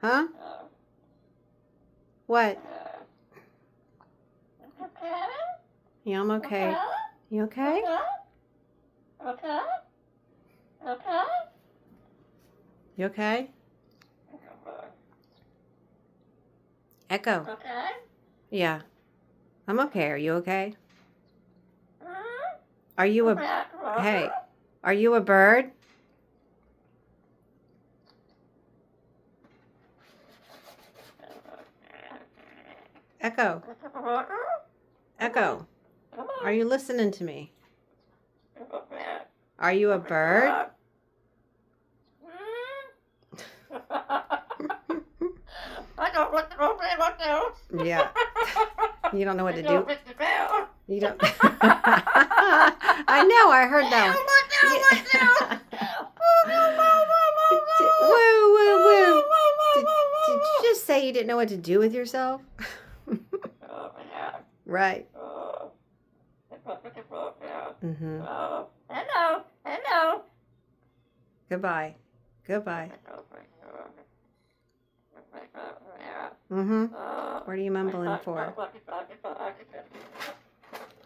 Huh? What? Yeah, I'm okay. You okay? You okay? Echo. Yeah. I'm okay. Are you okay? Are you a... Hey. Are you a bird? Echo. Echo. Are you listening to me? Are you a bird? Yeah. You don't know what to do. You don't. I know. I heard that one. Woo, woo, woo. Did you just say you didn't know what to do with yourself? Right. Mm-hmm. Hello. Goodbye. Goodbye. Mm-hmm. What are you mumbling for?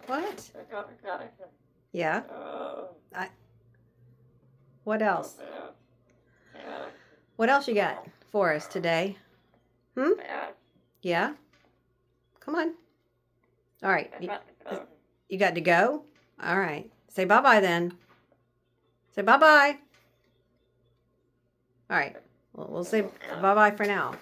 What? Yeah? What else? What else you got for us today? Yeah? Come on. All right. You got to go? All right. Say bye-bye then. Say bye-bye. All right. We'll say bye-bye for now.